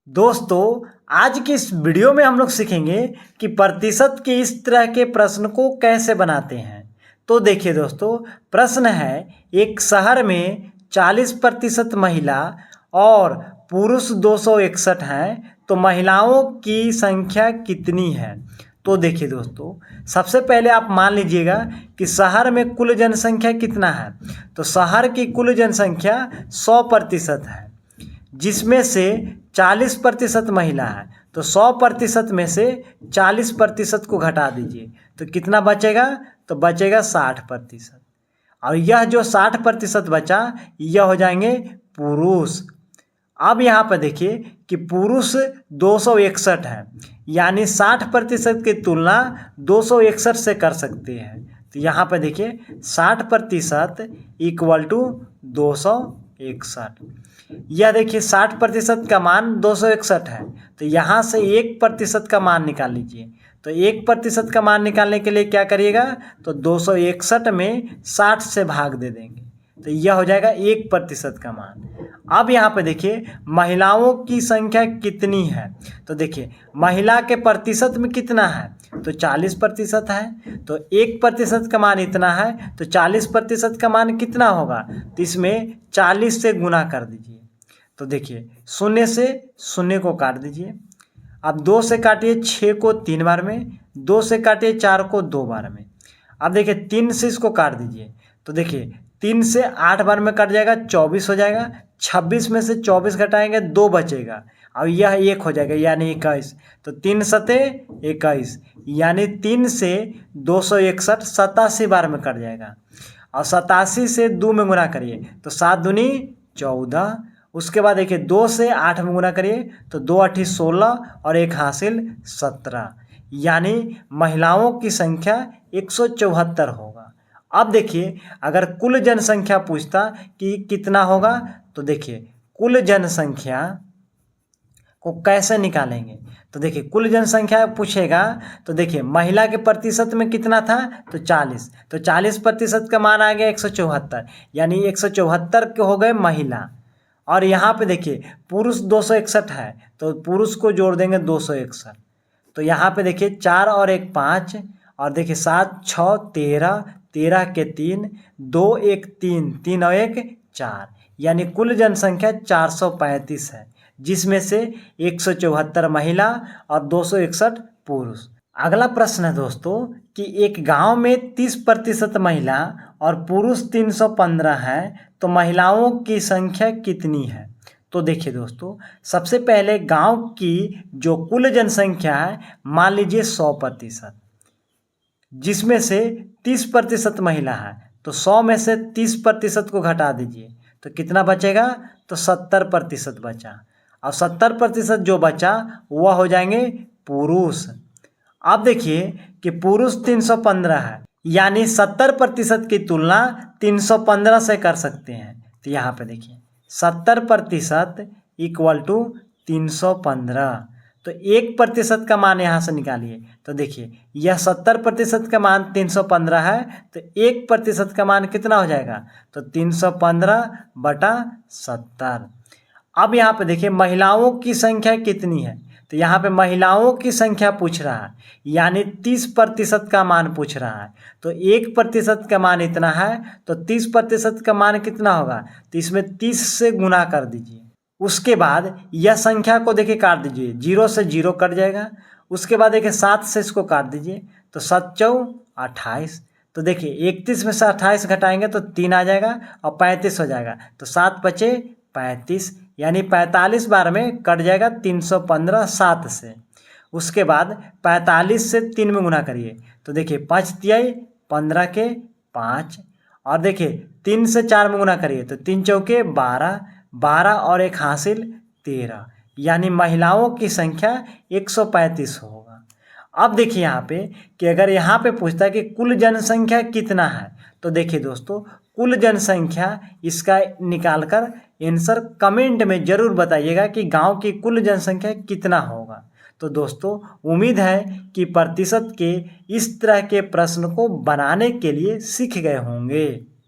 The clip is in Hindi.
दोस्तों, आज की इस वीडियो में हम लोग सीखेंगे कि प्रतिशत के इस तरह के प्रश्न को कैसे बनाते हैं। तो देखिए दोस्तों, प्रश्न है एक शहर में 40% महिला और पुरुष 261 हैं, तो महिलाओं की संख्या कितनी है। तो देखिए दोस्तों, सबसे पहले आप मान लीजिएगा कि शहर में कुल जनसंख्या कितना है। तो शहर की कुल जनसंख्या 100% है, जिसमें से 40% महिला है। तो 100% में से 40% को घटा दीजिए तो कितना बचेगा, तो बचेगा 60%। और यह जो 60% बचा यह हो जाएंगे पुरुष। अब यहाँ पर देखिए कि पुरुष 261 है, यानी 60% की तुलना 261 से कर सकते हैं। तो यहाँ पर देखिए 60% इक्वल टू 261। यह देखिए 60% का मान 261 है, तो यहाँ से 1% का मान निकाल लीजिए। तो 1% का मान निकालने के लिए क्या करिएगा, तो 261 में 60 से भाग दे देंगे, तो यह हो जाएगा 1% का मान। अब यहाँ पे देखिए महिलाओं की संख्या कितनी है। तो देखिए महिला के प्रतिशत में कितना है, तो 40% है। तो 1% का मान इतना है, तो 40% का मान कितना होगा, तो इसमें 40 से गुना कर दीजिए। तो देखिए 0 से 0 को काट दीजिए। अब 2 से काटिए 6 को 3 बार में, 2 से काटिए 4 को 2 बार में। अब देखिए 3 से इसको काट दीजिए। तो देखिए 3 से 8 बार में कट जाएगा, 24 हो जाएगा। 26 में से 24 घटाएंगे 2 बचेगा, और यह 1 हो जाएगा यानी 21। तो 3 सते 21, यानी 3 से 261 87 बार में कट जाएगा। और 87 से 2 में गुना करिए तो 7 दूनी 14। उसके बाद देखिए 2 से 8 में गुना करिए तो 2 8 16 और 1 हासिल 17, यानी महिलाओं की संख्या 174 होगा। अब देखिए अगर कुल जनसंख्या पूछता कि कितना होगा, तो देखिए कुल जनसंख्या को कैसे निकालेंगे। तो देखिए कुल जनसंख्या पूछेगा तो देखिए महिला के प्रतिशत में कितना था, तो 40। तो 40% का मान आ गया 174, यानी 174 के हो गए महिला। और यहाँ पे देखिए पुरुष 261 है, तो पुरुष को जोड़ देंगे 261। तो यहाँ पे देखिए 4 और 1 5, और देखिए 7 6 13, 13 के 3, 2 1 3, 3 और 1 4, यानी कुल जनसंख्या 435 है, जिसमें से 174 महिला और 261 पुरुष। अगला प्रश्न है दोस्तों कि एक गांव में 30% महिला और पुरुष 315 हैं, तो महिलाओं की संख्या कितनी है। तो देखिए दोस्तों, सबसे पहले गांव की जो कुल जनसंख्या है मान लीजिए 100%, जिसमें से 30% महिला है। तो 100 में से 30% को घटा दीजिए तो कितना बचेगा, तो 70% बचा। और 70% जो बचा वह हो जाएंगे पुरुष। अब देखिए कि पुरुष 315 है, यानी 70% की तुलना 315 से कर सकते हैं। तो यहाँ पे देखिए 70% इक्वल टू 315। तो 1% का मान यहाँ से निकालिए। तो देखिए यह 70% का मान 315 है, तो 1% का मान कितना हो जाएगा, तो 315/70। अब यहाँ पे देखिए महिलाओं की संख्या कितनी है। तो यहाँ पे महिलाओं की संख्या पूछ रहा है, यानी 30% का मान पूछ रहा है। तो 1% का मान इतना है, तो 30% का मान कितना होगा, तो इसमें 30 से गुना कर दीजिए। उसके बाद यह संख्या को देखिए काट दीजिए, 0 से 0 कट जाएगा। उसके बाद देखिए 7 से इसको काट दीजिए, तो 7 चौक 28। तो देखिए 31 में से 28 घटाएंगे तो 3 आ जाएगा और 35 हो जाएगा। तो 7 बचे 35, यानी 45 बार में कट जाएगा 315 7 से। उसके बाद 45 से 3 में गुना करिए तो देखिए 5 तिहाई 15 के 5, और देखिए 3 से 4 में गुना करिए तो 3 चौके 12, 12 और 1 हासिल 13, यानी महिलाओं की संख्या 135 होगा। अब देखिए यहाँ पे कि अगर यहाँ पे पूछता है कि कुल जनसंख्या कितना है, तो देखिए दोस्तों कुल जनसंख्या इसका निकाल कर आंसर कमेंट में ज़रूर बताइएगा कि गांव की कुल जनसंख्या कितना होगा। तो दोस्तों उम्मीद है कि प्रतिशत के इस तरह के प्रश्न को बनाने के लिए सीख गए होंगे।